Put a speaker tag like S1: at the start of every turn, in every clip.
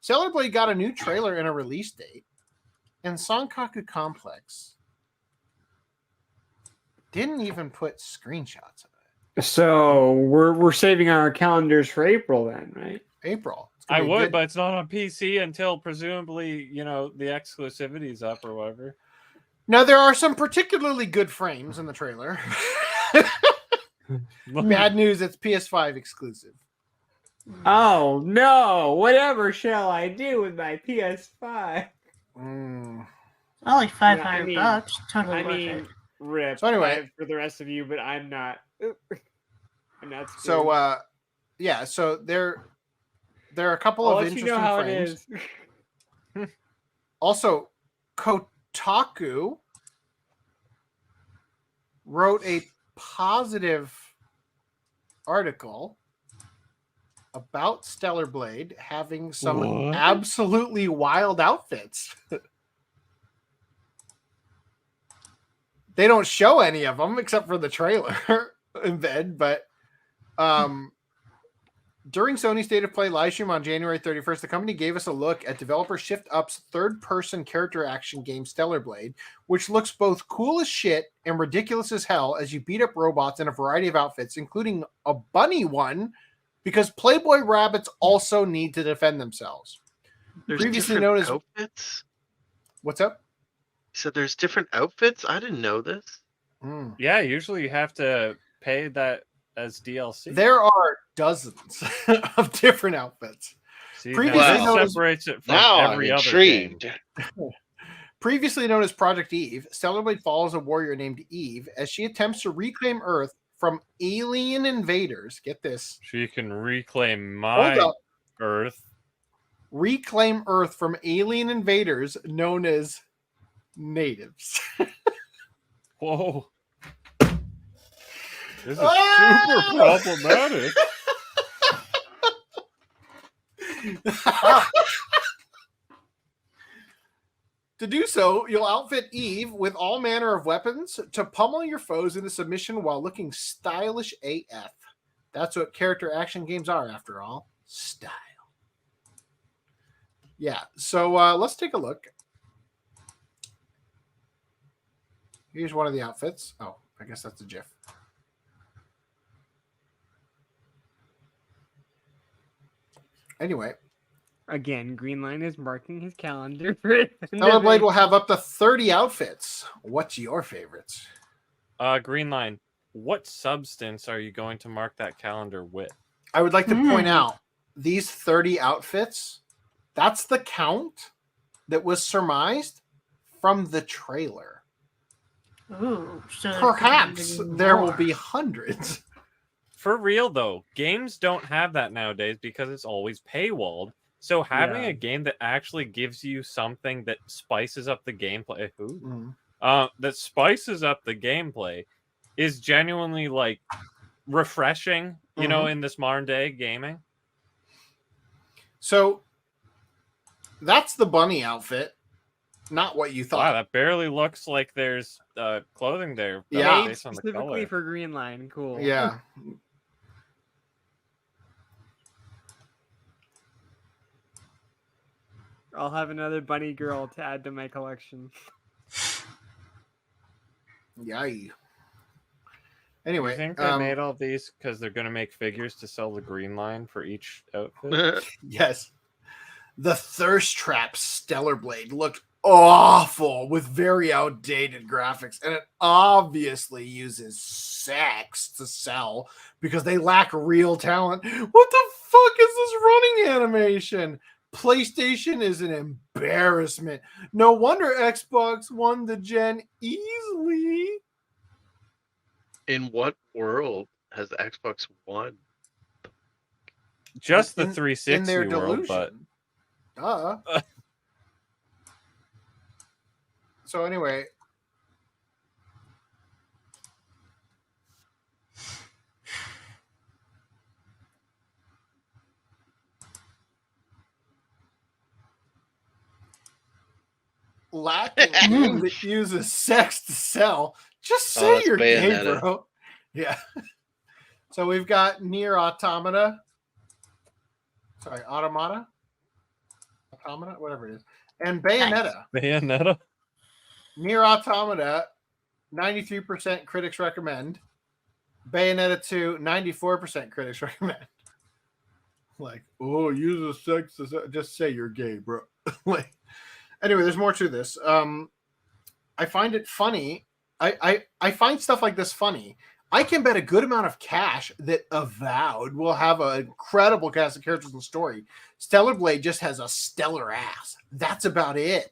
S1: Stellar Blade got a new trailer and a release date, and Sankaku Complex didn't even put screenshots of it.
S2: So we're saving our calendars for April then, right?
S1: April.
S3: I would, but it's not on PC until presumably, the exclusivity's up or whatever.
S1: Now, there are some particularly good frames in the trailer. Bad news, it's PS5 exclusive.
S2: Oh, no. Whatever shall I do with my PS5?
S1: Mm.
S4: Only $500. Totally worth it.
S2: Rip.
S1: So anyway,
S2: for the rest of you, but I'm not. I'm not scared.
S1: So, so there are a couple of interesting frames.
S2: It is.
S1: Also, Kotaku wrote a positive article about Stellar Blade having some absolutely wild outfits. They don't show any of them except for the trailer embed, but during Sony's State of Play live stream on January 31st, the company gave us a look at developer Shift Up's third-person character action game Stellar Blade, which looks both cool as shit and ridiculous as hell as you beat up robots in a variety of outfits, including a bunny one, because Playboy rabbits also need to defend themselves.
S5: There's
S1: Previously known as
S5: outfits?
S1: What's up?
S5: So there's different outfits? I didn't know this.
S3: Yeah, usually you have to pay that as DLC.
S1: There are dozens of different outfits.
S3: See,
S1: Previously
S3: that
S1: known
S3: separates it from
S5: Now
S3: every
S5: I'm
S3: other
S5: intrigued.
S3: game.
S1: Previously known as Project Eve, Stellar Blade follows a warrior named Eve as she attempts to reclaim Earth from alien invaders. Get this.
S3: She can reclaim my Earth.
S1: Reclaim Earth from alien invaders known as natives.
S3: Whoa. This is super problematic.
S1: To do so, you'll outfit Eve with all manner of weapons to pummel your foes into submission while looking stylish AF. That's what character action games are, after all. Style. Yeah, so let's take a look. Here's one of the outfits. Oh, I guess that's a GIF. Anyway.
S2: Again, Greenline is marking his calendar for it.
S1: Stellar Blade will have up to 30 outfits. What's your favorites?
S3: Green Line, what substance are you going to mark that calendar with?
S1: I would like to point out these 30 outfits, that's the count that was surmised from the trailer.
S4: Ooh, so
S1: perhaps there will be hundreds.
S3: For real, though, games don't have that nowadays because it's always paywalled. So having a game that actually gives you something that spices up the gameplay, that spices up the gameplay, is genuinely like refreshing. You know, in this modern day gaming.
S1: So that's the bunny outfit, not what you thought.
S3: Wow, that barely looks like there's clothing there.
S1: Yeah,
S3: based on the
S2: specifically
S3: color.
S2: for Greenline. Cool.
S1: Yeah.
S2: I'll have another bunny girl to add to my collection.
S1: Yay. Anyway,
S3: I think they made all these because they're going to make figures to sell the Green Line for each outfit.
S1: Yes. The Thirst Trap Stellar Blade looked awful with very outdated graphics, and it obviously uses sex to sell because they lack real talent. What the fuck is this running animation? PlayStation is an embarrassment. No wonder Xbox won the gen easily.
S5: In what world has Xbox won?
S3: Just the
S1: in
S3: 360
S1: their
S3: world, but
S1: so anyway, lacking that uses sex to sell. Just say you're gay, bro. Yeah. So we've got Nier Automata. Sorry, Automata. Automata, whatever it is, and Bayonetta.
S3: Bayonetta.
S1: Nier Automata, 93% critics recommend. Bayonetta 2, 94% critics recommend. Like, oh, use a sex. Just say you're gay, bro. Like, anyway, there's more to this. I find it funny. I find stuff like this funny. I can bet a good amount of cash that Avowed will have an incredible cast of characters and story. Stellar Blade just has a stellar ass. That's about it.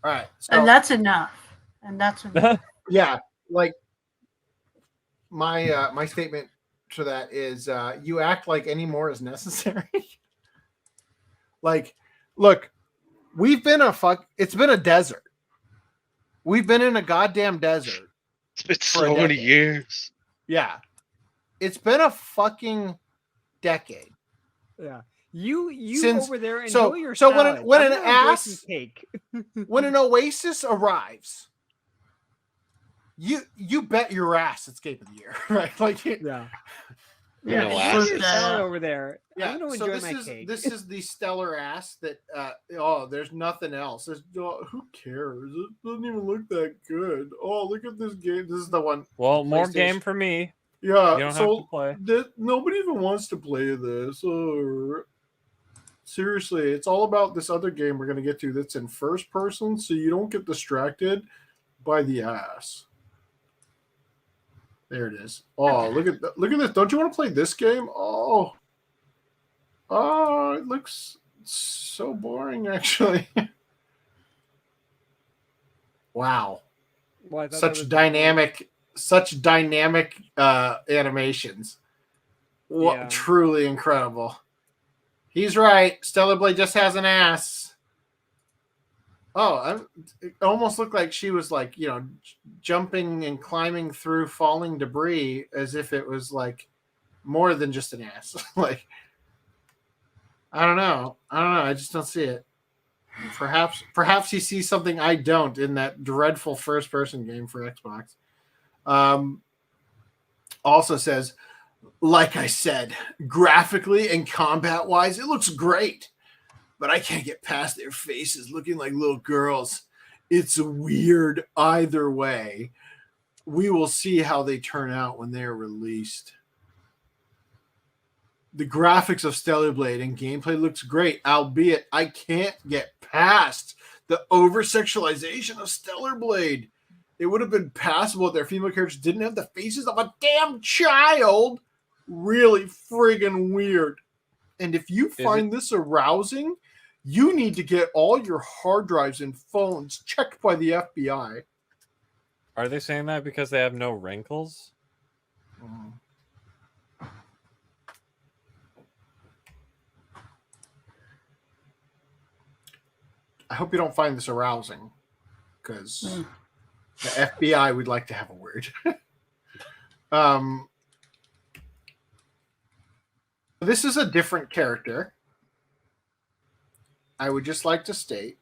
S1: All right. So,
S4: And that's enough.
S1: yeah, like my statement to that is you act like any more is necessary. Like, look, it's been a desert. We've been in a goddamn desert.
S5: It's been so many years.
S1: Yeah. It's been a fucking decade.
S2: Yeah. You
S1: Since,
S2: over there enjoy your
S1: so
S2: salad.
S1: when
S2: I'm
S1: an
S2: gonna enjoy some cake.
S1: when an oasis arrives, you bet your ass it's Game of the Year, right? Like,
S2: Yeah.
S5: Yeah,
S4: it's
S5: oasis.
S4: just,
S2: Salad over there.
S1: yeah.
S2: I'm gonna
S1: So
S2: enjoy my cake.
S1: this is the stellar ass that there's nothing else. Who cares? It doesn't even look that good. Oh, look at this game. This is the one.
S3: Well, more
S1: PlayStation.
S3: game for me.
S1: Yeah.
S3: You don't have
S1: So
S3: to play.
S1: nobody even wants to play this. Seriously, it's all about this other game we're gonna get to that's in first person, so you don't get distracted by the ass. There it is. Oh, look at this. Don't you want to play this game? Oh, it looks so boring, actually. Wow.
S2: Well, I thought that
S1: Such
S2: was-
S1: dynamic animations.
S2: Yeah.
S1: Truly incredible. He's right. Stellar Blade just has an ass. Oh, it almost looked like she was like, jumping and climbing through falling debris as if it was like more than just an ass. Like, I don't know. I just don't see it. Perhaps he sees something I don't in that dreadful first person game for Xbox. Also says, like I said, graphically and combat wise, it looks great. But I can't get past their faces looking like little girls. It's weird either way. We will see how they turn out when they are released. The graphics of Stellar Blade and gameplay looks great, albeit I can't get past the over-sexualization of Stellar Blade. It would have been passable if their female characters didn't have the faces of a damn child. Really friggin' weird. And if you find this arousing, you need to get all your hard drives and phones checked by the FBI.
S3: Are they saying that because they have no wrinkles?
S1: I hope you don't find this arousing, because the FBI would like to have a word. This is a different character. I would just like to state.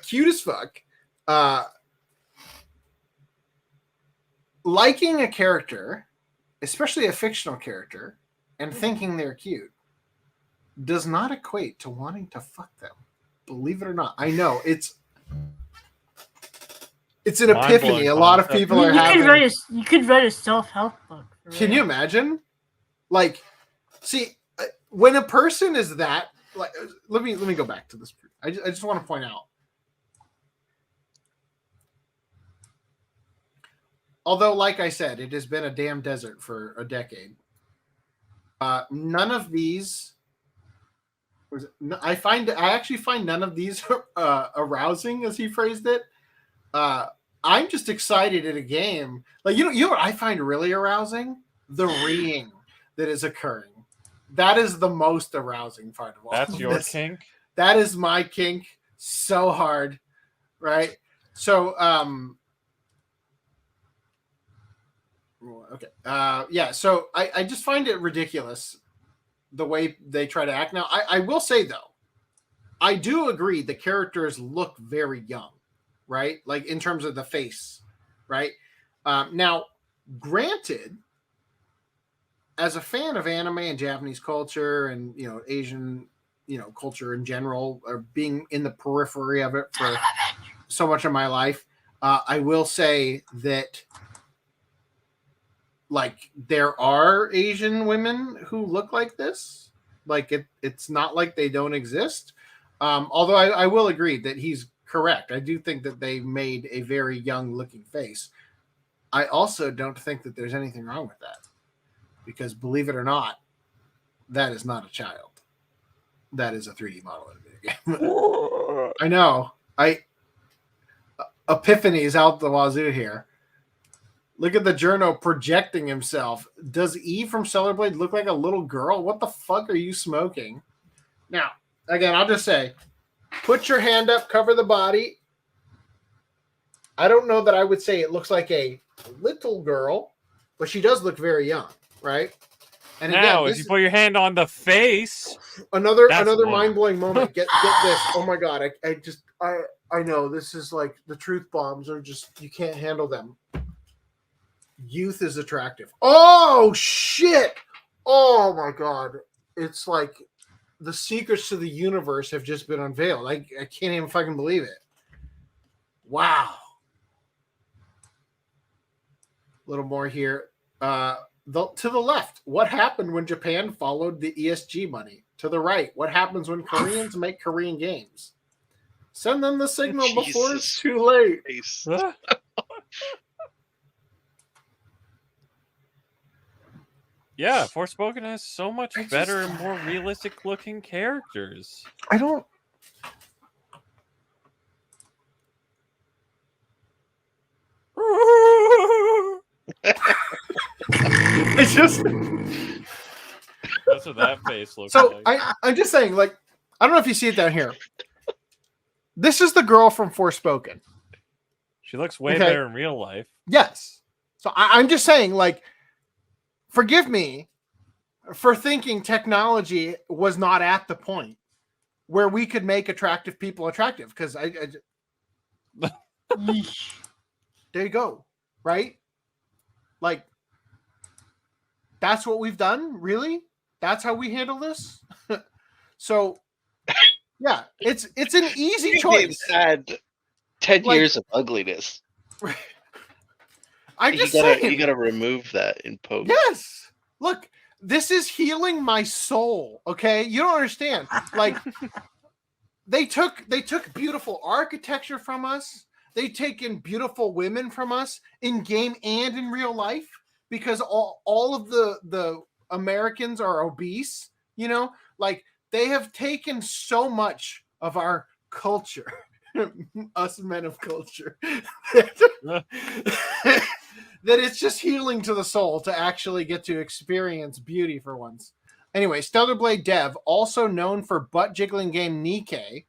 S1: Cute as fuck. Liking a character, especially a fictional character, and thinking they're cute does not equate to wanting to fuck them. Believe it or not. I know it's an epiphany. A lot of people are having.
S4: You could write a self-help book.
S1: Can you imagine? Like, see, when a person is that, like, let me go back to this. I just want to point out. Although, like I said, it has been a damn desert for a decade. None of these. I actually find none of these arousing, as he phrased it. I'm just excited at a game. Like, you know what I find really arousing? The reeing that is occurring. That is the most arousing part of all.
S3: That's
S1: of
S3: your
S1: this.
S3: kink?
S1: That is my kink so hard. Right? So, okay. Yeah, so I just find it ridiculous the way they try to act. Now, I will say, though, I do agree the characters look very young, right? Like, in terms of the face, right? Now, granted, as a fan of anime and Japanese culture and Asian culture in general, or being in the periphery of it for so much of my life, I will say that like there are Asian women who look like this. Like it's not like they don't exist. Although I will agree that he's correct. I do think that they made a very young looking face. I also don't think that there's anything wrong with that, because believe it or not, that is not a child. That is a 3D model in a video game. I know. Epiphany is out the wazoo here. Look at the journo projecting himself. Does Eve from Stellar Blade look like a little girl? What the fuck are you smoking? Now, again, I'll just say, put your hand up, cover the body. I don't know that I would say it looks like a little girl, but she does look very young, right? And
S3: now,
S1: again,
S3: if you put your hand on the face,
S1: another
S3: wrong.
S1: mind-blowing moment. Get this. Oh my god, I know this is like the truth bombs are just, you can't handle them. Youth is attractive. Oh shit! Oh my god. It's like the secrets to the universe have just been unveiled. I can't even fucking believe it. Wow. A little more here. To the left, what happened when Japan followed the ESG money? To the right, what happens when Koreans make Korean games? Send them the signal before it's too late.
S3: Yeah, Forspoken has so much better and more realistic looking characters.
S1: I don't. It's just.
S3: That's what that face looks
S1: So
S3: like.
S1: I'm just saying, like, I don't know if you see it down here. This is the girl from Forspoken.
S3: She looks way better in real life.
S1: Yes. So I'm just saying, like, forgive me for thinking technology was not at the point where we could make attractive people attractive. Because there you go. Right? Like, that's what we've done? Really? That's how we handle this? So, yeah, it's an easy choice.
S5: Had 10 years of ugliness.
S1: I'm just saying.
S5: You gotta remove that in post.
S1: Yes. Look, this is healing my soul. Okay, you don't understand. Like, they took beautiful architecture from us. They taken beautiful women from us in game and in real life, because all of the Americans are obese. You know, like they have taken so much of our culture, us men of culture, that it's just healing to the soul to actually get to experience beauty for once. Anyway, Stellar Blade dev, also known for butt jiggling game Nikkei,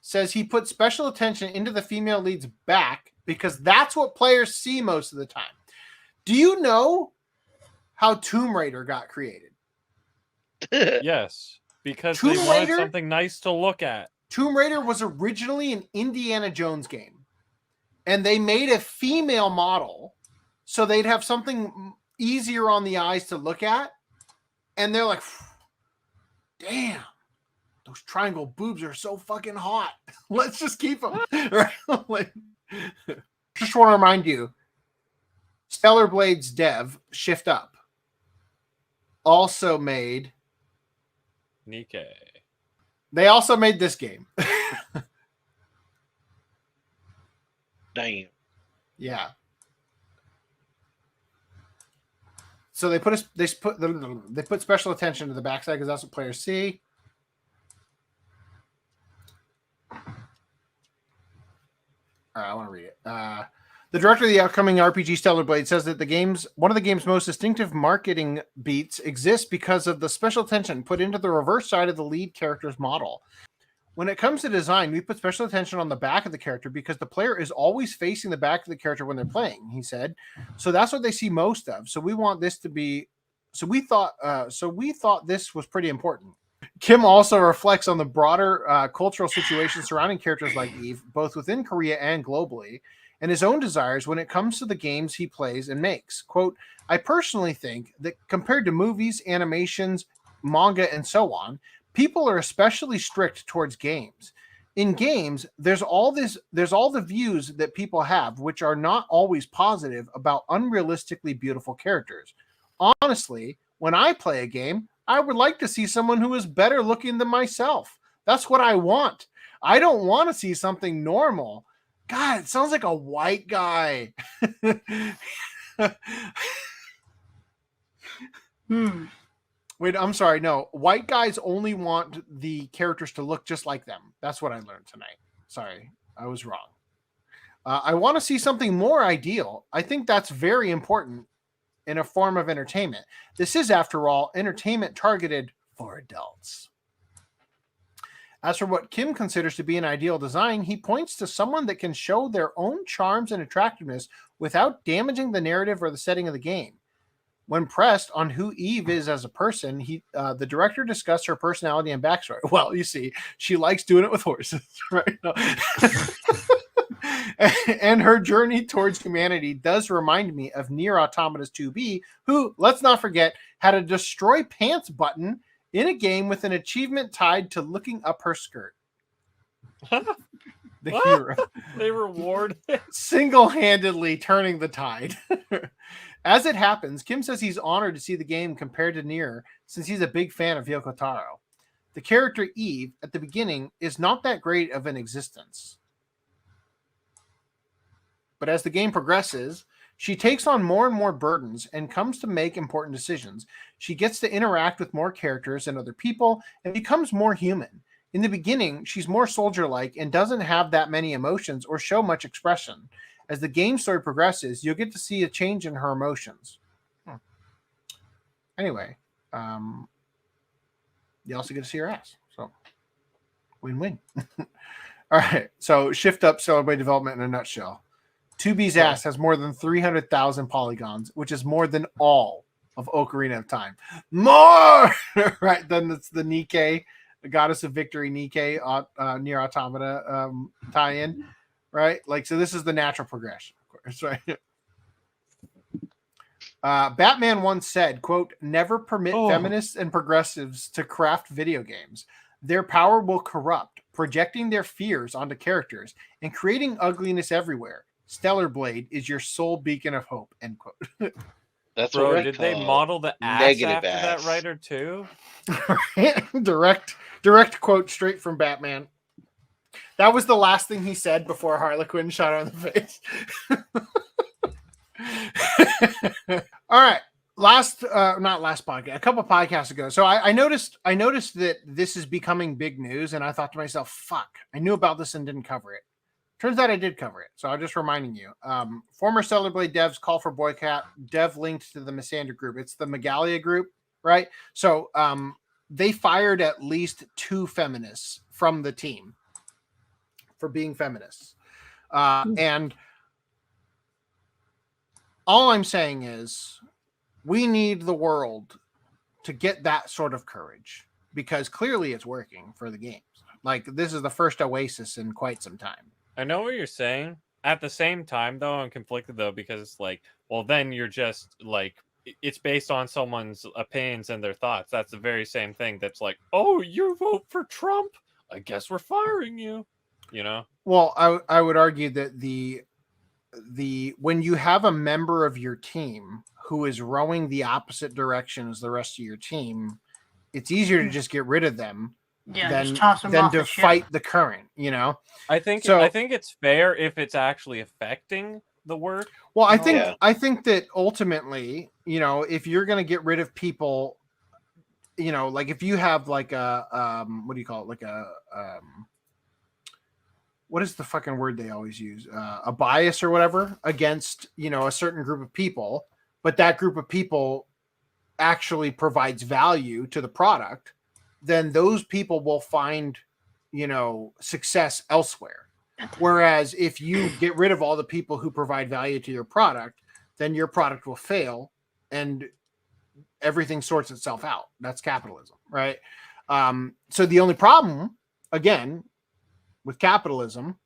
S1: says he put special attention into the female lead's back because that's what players see most of the time. Do you know how Tomb Raider got created?
S3: Yes, because they wanted something nice to look at.
S1: Tomb Raider was originally an Indiana Jones game, and they made a female model so they'd have something easier on the eyes to look at. And they're like, damn, those triangle boobs are so fucking hot. Let's just keep them. Right? Like, just want to remind you, Stellar Blade's dev, Shift Up, also made
S3: Nikkei.
S1: They also made this game.
S5: Damn.
S1: Yeah. So they put special attention to the backside because that's what players see. All right, I want to read it. The director of the upcoming RPG Stellar Blade says that one of the game's most distinctive marketing beats exists because of the special attention put into the reverse side of the lead character's model. When it comes to design, we put special attention on the back of the character because the player is always facing the back of the character when they're playing, he said. So that's what they see most of. So we want this to be. So we thought this was pretty important. Kim also reflects on the broader cultural situation surrounding characters like Eve, both within Korea and globally. and his own desires when it comes to the games he plays and makes. Quote, I personally think that compared to movies, animations, manga, and so on, people are especially strict towards games. In games, there's all the views that people have, which are not always positive about unrealistically beautiful characters. Honestly, when I play a game, I would like to see someone who is better looking than myself. That's what I want. I don't want to see something normal. God, it sounds like a white guy. Wait, I'm sorry. No, white guys only want the characters to look just like them. That's what I learned tonight. Sorry, I was wrong. I want to see something more ideal. I think that's very important in a form of entertainment. This is, after all, entertainment targeted for adults. As for what Kim considers to be an ideal design, he points to someone that can show their own charms and attractiveness without damaging the narrative or the setting of the game. When pressed on who Eve is as a person, the director discussed her personality and backstory. Well, you see, she likes doing it with horses, right? And her journey towards humanity does remind me of Nier Automata's 2B, who, let's not forget, had a destroy pants button in a game with an achievement tied to looking up her skirt. The hero.
S3: They reward it.
S1: Single-handedly turning the tide. As it happens, Kim says he's honored to see the game compared to Nier since he's a big fan of Yoko Taro. The character Eve, at the beginning, is not that great of an existence. But as the game progresses, she takes on more and more burdens and comes to make important decisions. She gets to interact with more characters and other people and becomes more human. In the beginning, she's more soldier-like and doesn't have that many emotions or show much expression. As the game story progresses, you'll get to see a change in her emotions. Anyway, you also get to see her ass. So, win-win. All right, so Shift Up Celebrate Development in a nutshell. 2B's ass has more than 300,000 polygons, which is more than all of Ocarina of Time. More! Right, then it's the Nikke, the Goddess of Victory Nikke, Nier Automata tie-in. Right? Like, so this is the natural progression, of course, right? Batman once said, quote, never permit feminists and progressives to craft video games. Their power will corrupt, projecting their fears onto characters and creating ugliness everywhere. Stellar Blade is your sole beacon of hope, end quote.
S5: That's
S3: Bro,
S5: what I
S3: did they
S5: call
S3: model the ass
S5: negative
S3: after
S5: ass.
S3: that writer too?
S1: direct quote straight from Batman. That was the last thing he said before Harlequin shot her in the face. All right. Not last podcast, a couple podcasts ago. So I noticed that this is becoming big news, and I thought to myself, fuck, I knew about this and didn't cover it. Turns out I did cover it. So I'm just reminding you. Former Stellar Blade devs call for boycott. Dev linked to the Misandra group. It's the Megalia group, right? So they fired at least 2 feminists from the team for being feminists. And all I'm saying is we need the world to get that sort of courage because clearly it's working for the games. Like, this is the first Oasis in quite some time.
S3: I know what you're saying. At the same time, though, I'm conflicted, though, because it's like, well, then you're just, like, it's based on someone's opinions and their thoughts. That's the very same thing that's like, oh, you vote for Trump? I guess we're firing you. You know?
S1: Well, I would argue that the when you have a member of your team who is rowing the opposite direction as the rest of your team, it's easier to just get rid of them than to fight the current, you know?
S3: I think it's fair if it's actually affecting the work.
S1: Well, I think that ultimately, you know, if you're going to get rid of people, you know, like if you have like a what do you call it? Like a what is the fucking word they always use? A bias or whatever against, you know, a certain group of people, but that group of people actually provides value to the product, then those people will find, you know, success elsewhere. Whereas if you get rid of all the people who provide value to your product, then your product will fail and everything sorts itself out. That's capitalism, right? So the only problem, again, with capitalism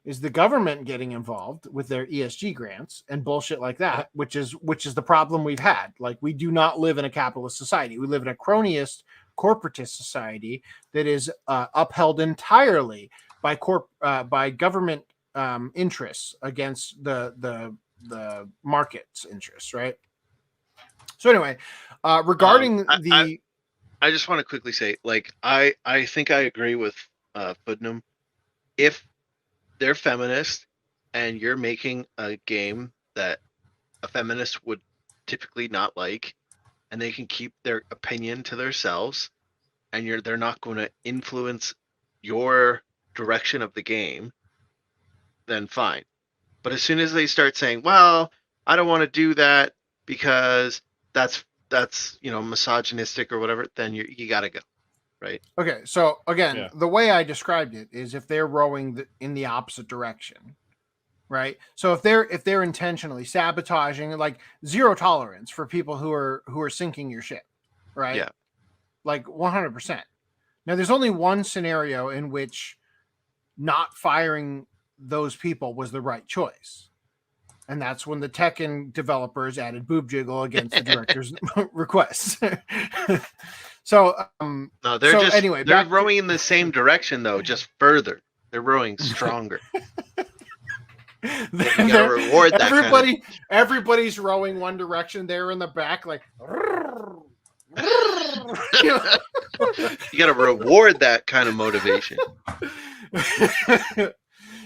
S1: is the government getting involved with their ESG grants and bullshit like that, which is the problem we've had. Like, we do not live in a capitalist society. We live in a cronyist, corporatist society that is upheld entirely by government interests against the market's interests, right? So anyway, regarding
S5: I just want to quickly say, like, I think I agree with Putnam. If they're feminist and you're making a game that a feminist would typically not like, and they can keep their opinion to themselves, and they're not going to influence your direction of the game, then fine. But as soon as they start saying, well, I don't want to do that because that's misogynistic or whatever, then you got to go, right?
S1: Okay, so again,
S3: Yeah.
S1: the way I described it is if they're rowing in the opposite direction, right? So if they're intentionally sabotaging, like, zero tolerance for people who are sinking your ship, right?
S5: Yeah.
S1: Like 100%. Now, there's only one scenario in which not firing those people was the right choice. And that's when the Tekken developers added boob jiggle against the director's requests. So,
S5: No, they're
S1: back
S5: rowing in the same direction though, just further. They're rowing stronger. You gotta reward that.
S1: Everybody's rowing one direction. They're in the back, like.
S5: You gotta reward that kind of motivation.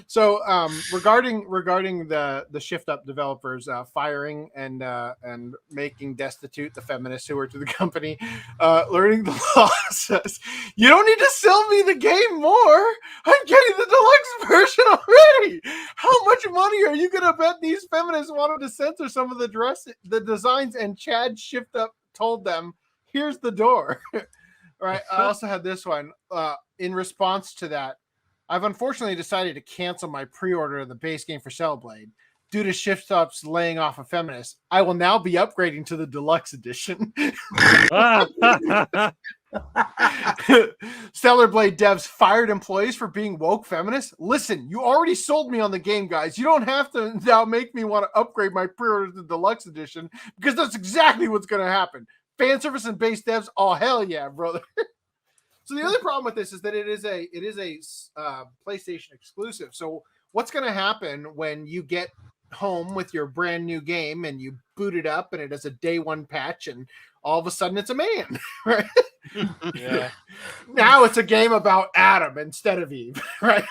S1: So, regarding the Shift Up developers firing and making destitute the feminists who were to the company, learning the law says, you don't need to sell me the game more. I'm getting the deluxe version already. How much money are you gonna bet these feminists wanted to censor some of the designs? And Chad Shift Up told them, here's the door. Right. I also had this one in response to that. I've unfortunately decided to cancel my pre-order of the base game for Cellblade due to Shift Up's laying off of feminists. I will now be upgrading to the deluxe edition. Stellar Blade devs fired employees for being woke feminists. Listen, you already sold me on the game, guys. You don't have to now make me want to upgrade my pre-order to the deluxe edition, because that's exactly what's going to happen. Fan service and base devs, oh hell yeah, brother. So the other problem with this is that it is a PlayStation exclusive. So what's going to happen when you get home with your brand new game and you boot it up and it has a day one patch and all of a sudden it's a man, right?
S3: Yeah.
S1: Now it's a game about Adam instead of Eve, right?